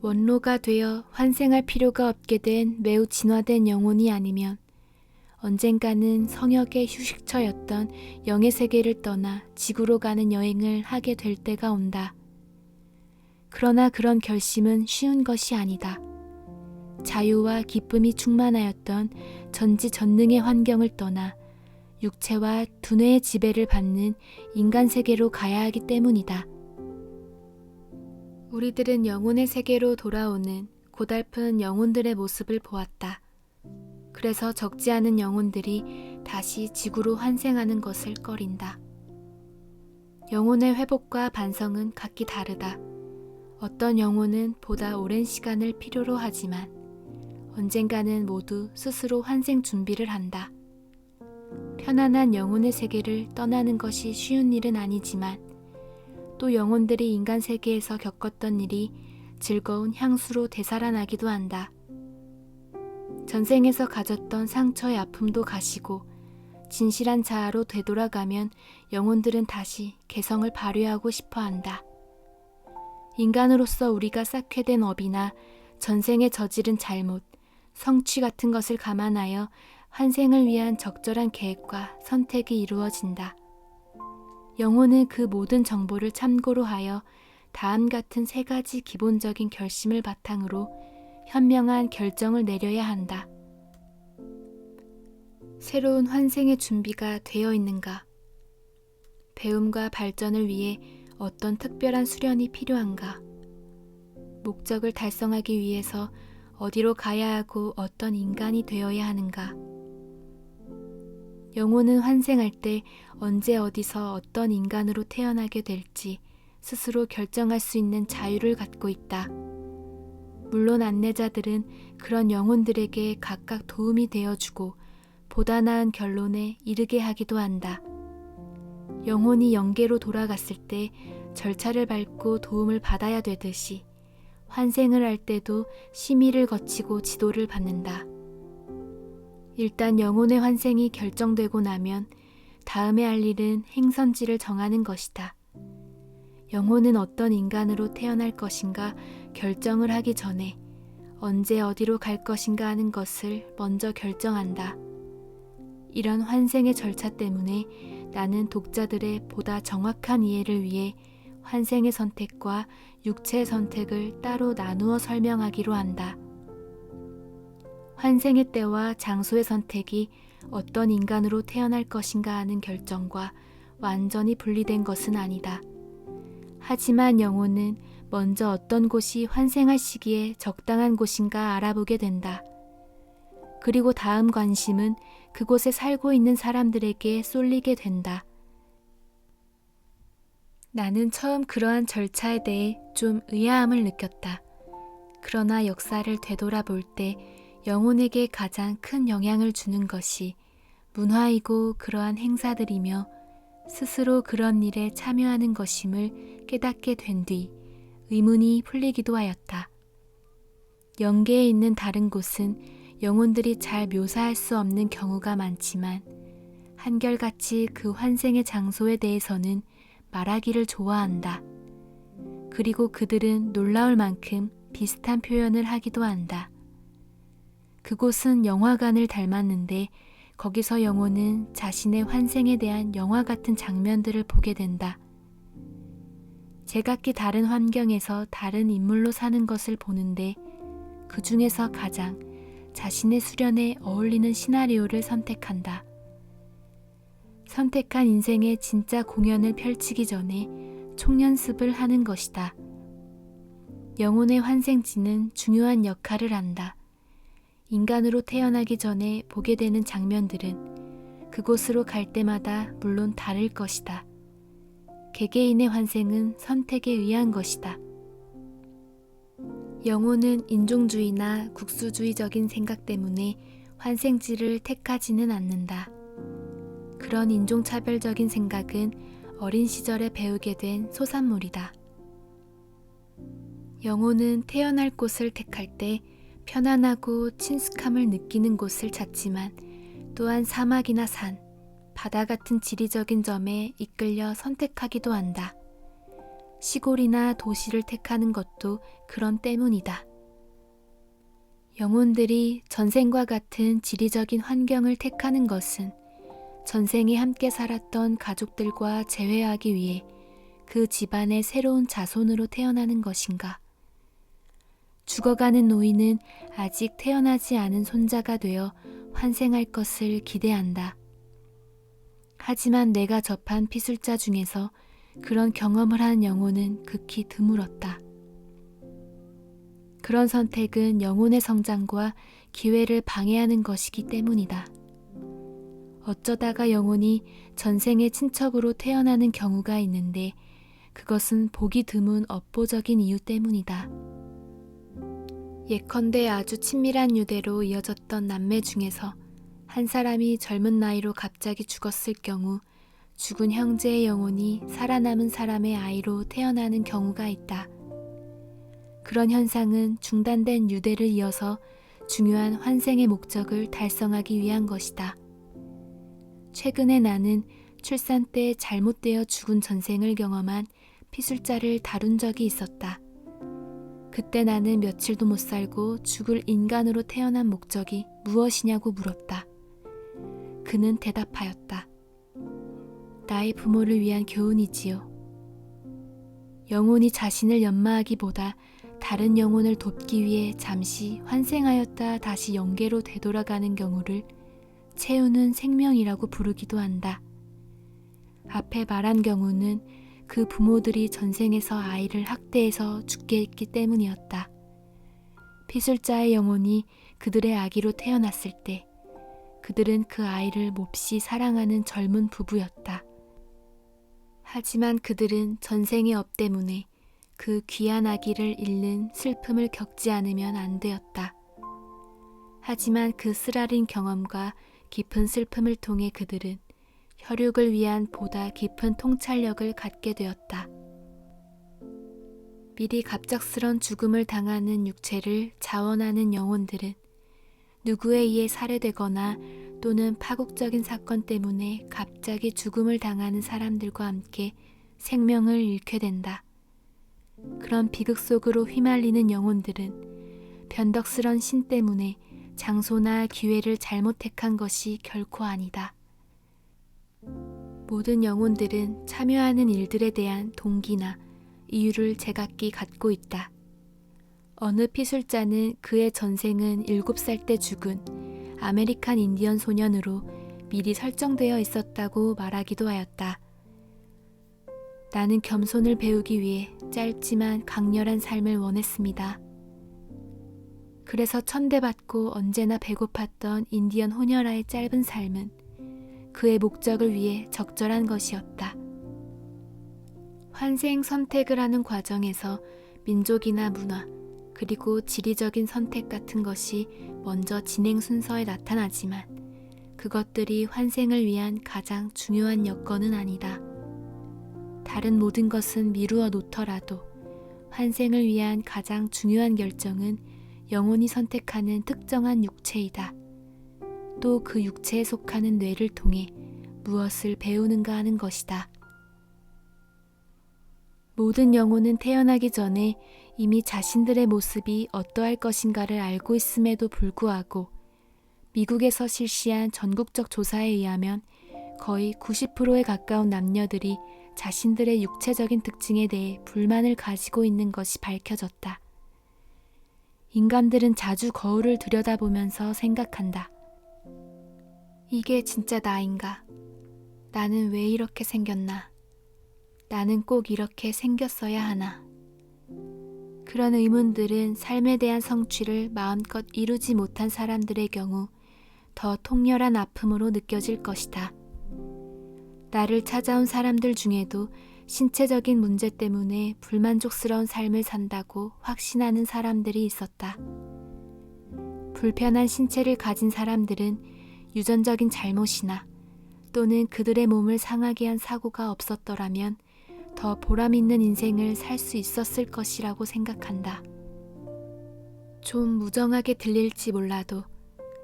원로가 되어 환생할 필요가 없게 된 매우 진화된 영혼이 아니면 언젠가는 성역의 휴식처였던 영의 세계를 떠나 지구로 가는 여행을 하게 될 때가 온다. 그러나 그런 결심은 쉬운 것이 아니다. 자유와 기쁨이 충만하였던 전지전능의 환경을 떠나 육체와 두뇌의 지배를 받는 인간 세계로 가야 하기 때문이다. 우리들은 영혼의 세계로 돌아오는 고달픈 영혼들의 모습을 보았다. 그래서 적지 않은 영혼들이 다시 지구로 환생하는 것을 꺼린다. 영혼의 회복과 반성은 각기 다르다. 어떤 영혼은 보다 오랜 시간을 필요로 하지만 언젠가는 모두 스스로 환생 준비를 한다. 편안한 영혼의 세계를 떠나는 것이 쉬운 일은 아니지만 또 영혼들이 인간 세계에서 겪었던 일이 즐거운 향수로 되살아나기도 한다. 전생에서 가졌던 상처의 아픔도 가시고 진실한 자아로 되돌아가면 영혼들은 다시 개성을 발휘하고 싶어 한다. 인간으로서 우리가 쌓게 된 업이나 전생에 저지른 잘못, 성취 같은 것을 감안하여 환생을 위한 적절한 계획과 선택이 이루어진다. 영혼은 그 모든 정보를 참고로 하여 다음 같은 3가지 기본적인 결심을 바탕으로 현명한 결정을 내려야 한다. 새로운 환생의 준비가 되어 있는가? 배움과 발전을 위해 어떤 특별한 수련이 필요한가? 목적을 달성하기 위해서 어디로 가야 하고 어떤 인간이 되어야 하는가? 영혼은 환생할 때 언제 어디서 어떤 인간으로 태어나게 될지 스스로 결정할 수 있는 자유를 갖고 있다. 물론 안내자들은 그런 영혼들에게 각각 도움이 되어주고 보다 나은 결론에 이르게 하기도 한다. 영혼이 영계로 돌아갔을 때 절차를 밟고 도움을 받아야 되듯이 환생을 할 때도 심의를 거치고 지도를 받는다. 일단 영혼의 환생이 결정되고 나면 다음에 할 일은 행선지를 정하는 것이다. 영혼은 어떤 인간으로 태어날 것인가 결정을 하기 전에 언제 어디로 갈 것인가 하는 것을 먼저 결정한다. 이런 환생의 절차 때문에 나는 독자들의 보다 정확한 이해를 위해 환생의 선택과 육체의 선택을 따로 나누어 설명하기로 한다. 환생의 때와 장소의 선택이 어떤 인간으로 태어날 것인가 하는 결정과 완전히 분리된 것은 아니다. 하지만 영혼은 먼저 어떤 곳이 환생할 시기에 적당한 곳인가 알아보게 된다. 그리고 다음 관심은 그곳에 살고 있는 사람들에게 쏠리게 된다. 나는 처음 그러한 절차에 대해 좀 의아함을 느꼈다. 그러나 역사를 되돌아볼 때 영혼에게 가장 큰 영향을 주는 것이 문화이고 그러한 행사들이며 스스로 그런 일에 참여하는 것임을 깨닫게 된 뒤 의문이 풀리기도 하였다. 영계에 있는 다른 곳은 영혼들이 잘 묘사할 수 없는 경우가 많지만 한결같이 그 환생의 장소에 대해서는 말하기를 좋아한다. 그리고 그들은 놀라울 만큼 비슷한 표현을 하기도 한다. 그곳은 영화관을 닮았는데 거기서 영혼은 자신의 환생에 대한 영화 같은 장면들을 보게 된다. 제각기 다른 환경에서 다른 인물로 사는 것을 보는데 그 중에서 가장 자신의 수련에 어울리는 시나리오를 선택한다. 선택한 인생의 진짜 공연을 펼치기 전에 총연습을 하는 것이다. 영혼의 환생지는 중요한 역할을 한다. 인간으로 태어나기 전에 보게 되는 장면들은 그곳으로 갈 때마다 물론 다를 것이다. 개개인의 환생은 선택에 의한 것이다. 영혼은 인종주의나 국수주의적인 생각 때문에 환생지를 택하지는 않는다. 그런 인종차별적인 생각은 어린 시절에 배우게 된 소산물이다. 영혼은 태어날 곳을 택할 때 편안하고 친숙함을 느끼는 곳을 찾지만 또한 사막이나 산, 바다 같은 지리적인 점에 이끌려 선택하기도 한다. 시골이나 도시를 택하는 것도 그런 때문이다. 영혼들이 전생과 같은 지리적인 환경을 택하는 것은 전생에 함께 살았던 가족들과 재회하기 위해 그 집안의 새로운 자손으로 태어나는 것인가? 죽어가는 노인은 아직 태어나지 않은 손자가 되어 환생할 것을 기대한다. 하지만 내가 접한 피술자 중에서 그런 경험을 한 영혼은 극히 드물었다. 그런 선택은 영혼의 성장과 기회를 방해하는 것이기 때문이다. 어쩌다가 영혼이 전생의 친척으로 태어나는 경우가 있는데 그것은 보기 드문 업보적인 이유 때문이다. 예컨대 아주 친밀한 유대로 이어졌던 남매 중에서 한 사람이 젊은 나이로 갑자기 죽었을 경우 죽은 형제의 영혼이 살아남은 사람의 아이로 태어나는 경우가 있다. 그런 현상은 중단된 유대를 이어서 중요한 환생의 목적을 달성하기 위한 것이다. 최근에 나는 출산 때 잘못되어 죽은 전생을 경험한 피술자를 다룬 적이 있었다. 그때 나는 며칠도 못 살고 죽을 인간으로 태어난 목적이 무엇이냐고 물었다. 그는 대답하였다. 나의 부모를 위한 교훈이지요. 영혼이 자신을 연마하기보다 다른 영혼을 돕기 위해 잠시 환생하였다 다시 영계로 되돌아가는 경우를 채우는 생명이라고 부르기도 한다. 앞에 말한 경우는 그 부모들이 전생에서 아이를 학대해서 죽게 했기 때문이었다. 피술자의 영혼이 그들의 아기로 태어났을 때 그들은 그 아이를 몹시 사랑하는 젊은 부부였다. 하지만 그들은 전생의 업 때문에 그 귀한 아기를 잃는 슬픔을 겪지 않으면 안 되었다. 하지만 그 쓰라린 경험과 깊은 슬픔을 통해 그들은 혈육을 위한 보다 깊은 통찰력을 갖게 되었다. 미리 갑작스런 죽음을 당하는 육체를 자원하는 영혼들은 누구에 의해 살해되거나 또는 파국적인 사건 때문에 갑자기 죽음을 당하는 사람들과 함께 생명을 잃게 된다. 그런 비극 속으로 휘말리는 영혼들은 변덕스런 신 때문에 장소나 기회를 잘못 택한 것이 결코 아니다. 모든 영혼들은 참여하는 일들에 대한 동기나 이유를 제각기 갖고 있다. 어느 피술자는 그의 전생은 7살 때 죽은 아메리칸 인디언 소년으로 미리 설정되어 있었다고 말하기도 하였다. 나는 겸손을 배우기 위해 짧지만 강렬한 삶을 원했습니다. 그래서 천대받고 언제나 배고팠던 인디언 호녀라의 짧은 삶은 그의 목적을 위해 적절한 것이었다. 환생 선택을 하는 과정에서 민족이나 문화, 그리고 지리적인 선택 같은 것이 먼저 진행 순서에 나타나지만 그것들이 환생을 위한 가장 중요한 여건은 아니다. 다른 모든 것은 미루어 놓더라도 환생을 위한 가장 중요한 결정은 영혼이 선택하는 특정한 육체이다. 또 그 육체에 속하는 뇌를 통해 무엇을 배우는가 하는 것이다. 모든 영혼은 태어나기 전에 이미 자신들의 모습이 어떠할 것인가를 알고 있음에도 불구하고 미국에서 실시한 전국적 조사에 의하면 거의 90%에 가까운 남녀들이 자신들의 육체적인 특징에 대해 불만을 가지고 있는 것이 밝혀졌다. 인간들은 자주 거울을 들여다보면서 생각한다. 이게 진짜 나인가? 나는 왜 이렇게 생겼나? 나는 꼭 이렇게 생겼어야 하나? 그런 의문들은 삶에 대한 성취를 마음껏 이루지 못한 사람들의 경우 더 통렬한 아픔으로 느껴질 것이다. 나를 찾아온 사람들 중에도 신체적인 문제 때문에 불만족스러운 삶을 산다고 확신하는 사람들이 있었다. 불편한 신체를 가진 사람들은 유전적인 잘못이나 또는 그들의 몸을 상하게 한 사고가 없었더라면 더 보람 있는 인생을 살 수 있었을 것이라고 생각한다. 좀 무정하게 들릴지 몰라도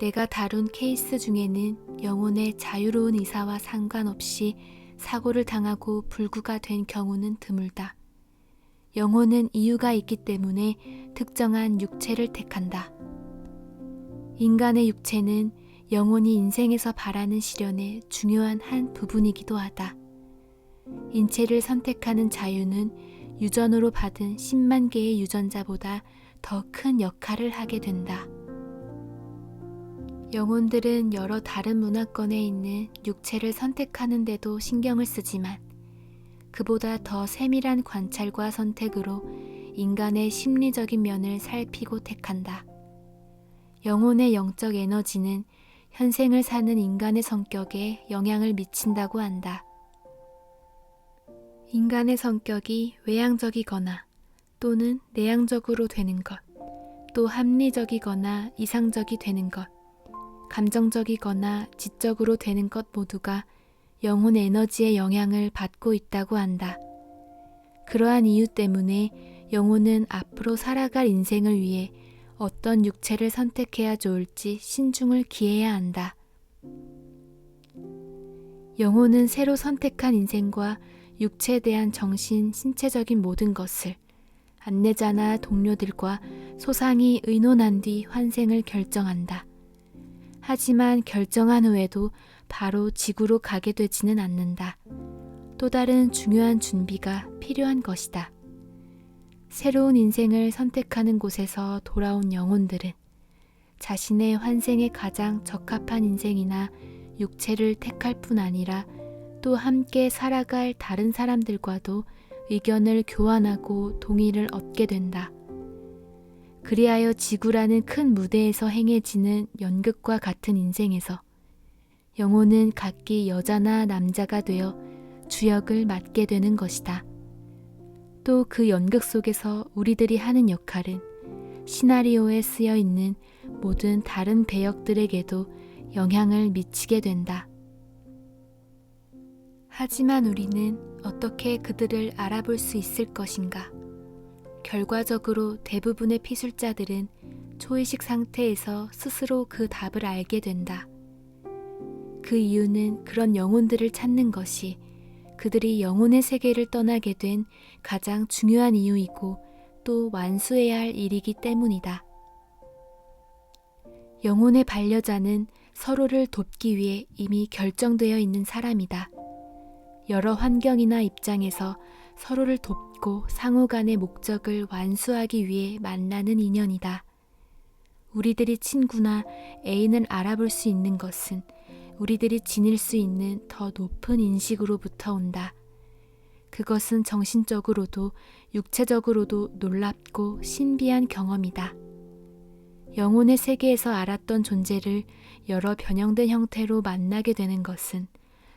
내가 다룬 케이스 중에는 영혼의 자유로운 의사와 상관없이 사고를 당하고 불구가 된 경우는 드물다. 영혼은 이유가 있기 때문에 특정한 육체를 택한다. 인간의 육체는 영혼이 인생에서 바라는 시련의 중요한 한 부분이기도 하다. 인체를 선택하는 자유는 유전으로 받은 10만 개의 유전자보다 더 큰 역할을 하게 된다. 영혼들은 여러 다른 문화권에 있는 육체를 선택하는 데도 신경을 쓰지만 그보다 더 세밀한 관찰과 선택으로 인간의 심리적인 면을 살피고 택한다. 영혼의 영적 에너지는 현생을 사는 인간의 성격에 영향을 미친다고 한다. 인간의 성격이 외향적이거나 또는 내향적으로 되는 것, 또 합리적이거나 이상적이 되는 것, 감정적이거나 지적으로 되는 것 모두가 영혼 에너지의 영향을 받고 있다고 한다. 그러한 이유 때문에 영혼은 앞으로 살아갈 인생을 위해 어떤 육체를 선택해야 좋을지 신중을 기해야 한다. 영혼은 새로 선택한 인생과 육체에 대한 정신, 신체적인 모든 것을 안내자나 동료들과 소상히 의논한 뒤 환생을 결정한다. 하지만 결정한 후에도 바로 지구로 가게 되지는 않는다. 또 다른 중요한 준비가 필요한 것이다. 새로운 인생을 선택하는 곳에서 돌아온 영혼들은 자신의 환생에 가장 적합한 인생이나 육체를 택할 뿐 아니라 또 함께 살아갈 다른 사람들과도 의견을 교환하고 동의를 얻게 된다. 그리하여 지구라는 큰 무대에서 행해지는 연극과 같은 인생에서 영혼은 각기 여자나 남자가 되어 주역을 맡게 되는 것이다. 또 그 연극 속에서 우리들이 하는 역할은 시나리오에 쓰여 있는 모든 다른 배역들에게도 영향을 미치게 된다. 하지만 우리는 어떻게 그들을 알아볼 수 있을 것인가? 결과적으로 대부분의 피술자들은 초의식 상태에서 스스로 그 답을 알게 된다. 그 이유는 그런 영혼들을 찾는 것이 그들이 영혼의 세계를 떠나게 된 가장 중요한 이유이고 또 완수해야 할 일이기 때문이다. 영혼의 반려자는 서로를 돕기 위해 이미 결정되어 있는 사람이다. 여러 환경이나 입장에서 서로를 돕고 상호 간의 목적을 완수하기 위해 만나는 인연이다. 우리들이 친구나 애인을 알아볼 수 있는 것은 우리들이 지닐 수 있는 더 높은 인식으로부터 온다. 그것은 정신적으로도 육체적으로도 놀랍고 신비한 경험이다. 영혼의 세계에서 알았던 존재를 여러 변형된 형태로 만나게 되는 것은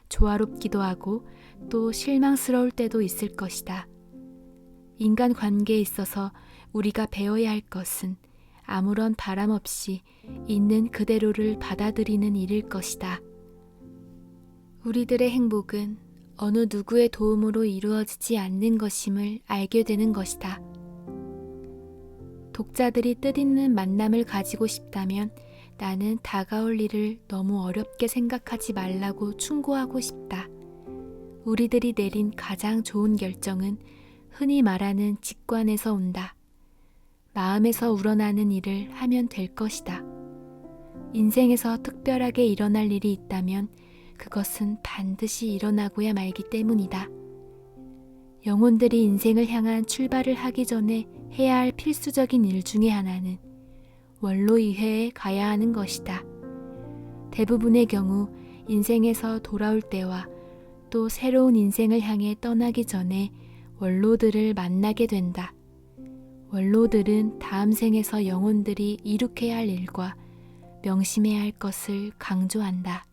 조화롭기도 하고 또 실망스러울 때도 있을 것이다. 인간 관계에 있어서 우리가 배워야 할 것은 아무런 바람 없이 있는 그대로를 받아들이는 일일 것이다. 우리들의 행복은 어느 누구의 도움으로 이루어지지 않는 것임을 알게 되는 것이다. 독자들이 뜻있는 만남을 가지고 싶다면 나는 다가올 일을 너무 어렵게 생각하지 말라고 충고하고 싶다. 우리들이 내린 가장 좋은 결정은 흔히 말하는 직관에서 온다. 마음에서 우러나는 일을 하면 될 것이다. 인생에서 특별하게 일어날 일이 있다면 그것은 반드시 일어나고야 말기 때문이다. 영혼들이 인생을 향한 출발을 하기 전에 해야 할 필수적인 일 중에 하나는 원로의회에 가야 하는 것이다. 대부분의 경우 인생에서 돌아올 때와 또 새로운 인생을 향해 떠나기 전에 원로들을 만나게 된다. 원로들은 다음 생에서 영혼들이 이룩해야 할 일과 명심해야 할 것을 강조한다.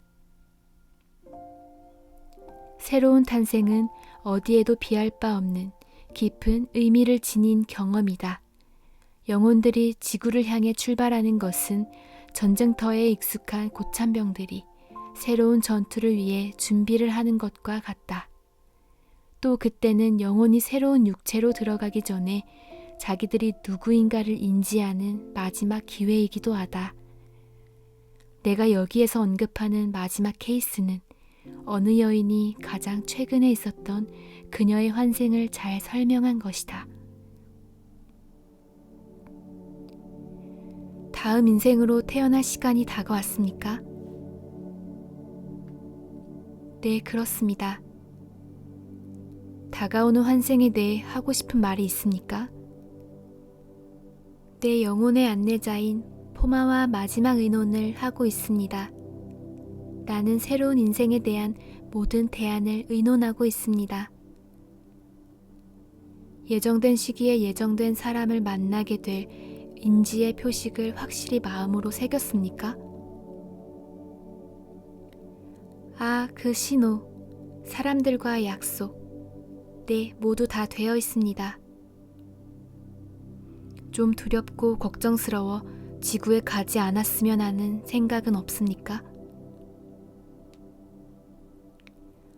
새로운 탄생은 어디에도 비할 바 없는 깊은 의미를 지닌 경험이다. 영혼들이 지구를 향해 출발하는 것은 전쟁터에 익숙한 고참병들이 새로운 전투를 위해 준비를 하는 것과 같다. 또 그때는 영혼이 새로운 육체로 들어가기 전에 자기들이 누구인가를 인지하는 마지막 기회이기도 하다. 내가 여기에서 언급하는 마지막 케이스는 어느 여인이 가장 최근에 있었던 그녀의 환생을 잘 설명한 것이다. 다음 인생으로 태어날 시간이 다가왔습니까? 네, 그렇습니다. 다가오는 환생에 대해 하고 싶은 말이 있습니까? 내 영혼의 안내자인 포마와 마지막 의논을 하고 있습니다. 나는 새로운 인생에 대한 모든 대안을 의논하고 있습니다. 예정된 시기에 예정된 사람을 만나게 될 인지의 표식을 확실히 마음으로 새겼습니까? 아, 그 신호, 사람들과의 약속, 네, 모두 다 되어 있습니다. 좀 두렵고 걱정스러워 지구에 가지 않았으면 하는 생각은 없습니까?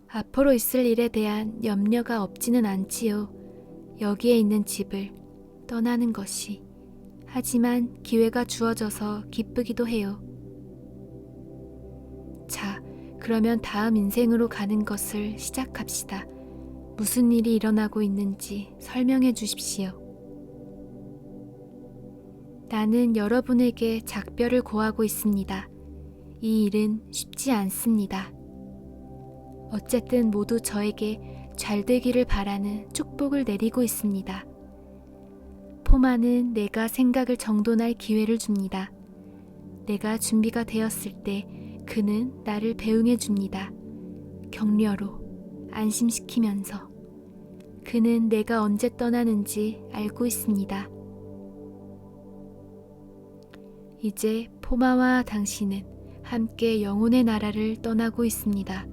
앞으로 있을 일에 대한 염려가 없지는 않지요. 여기에 있는 집을 떠나는 것이. 하지만 기회가 주어져서 기쁘기도 해요. 자, 그러면 다음 인생으로 가는 것을 시작합시다. 무슨 일이 일어나고 있는지 설명해 주십시오. 나는 여러분에게 작별을 고하고 있습니다. 이 일은 쉽지 않습니다. 어쨌든 모두 저에게 잘 되기를 바라는 축복을 내리고 있습니다. 포마는 내가 생각을 정돈할 기회를 줍니다. 내가 준비가 되었을 때 그는 나를 배웅해 줍니다. 격려로, 안심시키면서. 그는 내가 언제 떠나는지 알고 있습니다. 이제 포마와 당신은 함께 영혼의 나라를 떠나고 있습니다.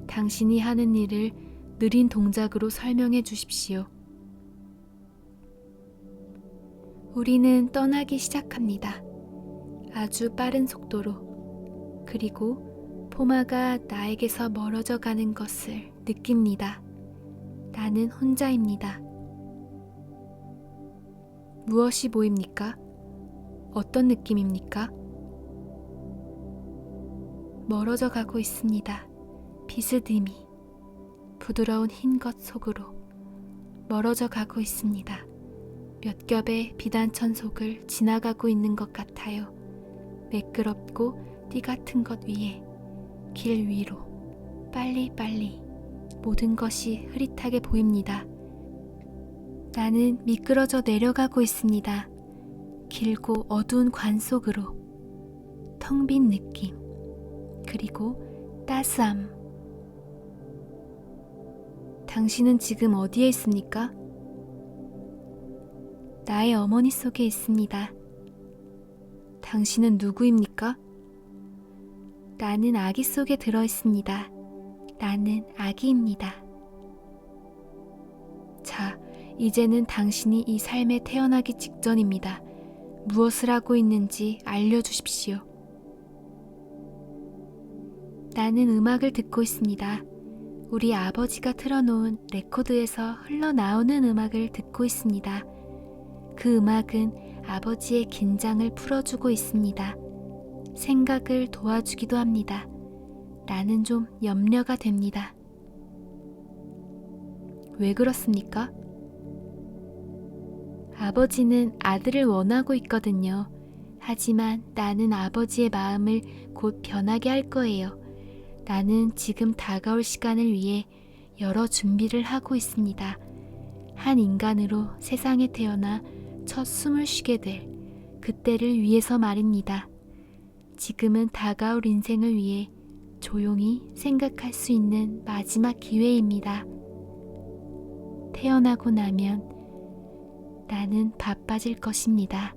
당신이 하는 일을 느린 동작으로 설명해 주십시오. 우리는 떠나기 시작합니다. 아주 빠른 속도로. 그리고 포마가 나에게서 멀어져 가는 것을 느낍니다. 나는 혼자입니다. 무엇이 보입니까? 어떤 느낌입니까? 멀어져 가고 있습니다. 비스듬히 부드러운 흰 것 속으로 멀어져 가고 있습니다. 몇 겹의 비단천 속을 지나가고 있는 것 같아요. 매끄럽고 띠 같은 것 위에, 길 위로, 빨리빨리 모든 것이 흐릿하게 보입니다. 나는 미끄러져 내려가고 있습니다. 길고 어두운 관 속으로, 텅 빈 느낌, 그리고 따스함. 당신은 지금 어디에 있습니까? 나의 어머니 속에 있습니다. 당신은 누구입니까? 나는 아기 속에 들어 있습니다. 나는 아기입니다. 자, 이제는 당신이 이 삶에 태어나기 직전입니다. 무엇을 하고 있는지 알려주십시오. 나는 음악을 듣고 있습니다. 우리 아버지가 틀어놓은 레코드에서 흘러나오는 음악을 듣고 있습니다. 그 음악은 아버지의 긴장을 풀어주고 있습니다. 생각을 도와주기도 합니다. 나는 좀 염려가 됩니다. 왜 그렇습니까? 아버지는 아들을 원하고 있거든요. 하지만 나는 아버지의 마음을 곧 변하게 할 거예요. 나는 지금 다가올 시간을 위해 여러 준비를 하고 있습니다. 한 인간으로 세상에 태어나 첫 숨을 쉬게 될 그때를 위해서 말입니다. 지금은 다가올 인생을 위해 조용히 생각할 수 있는 마지막 기회입니다. 태어나고 나면 나는 바빠질 것입니다.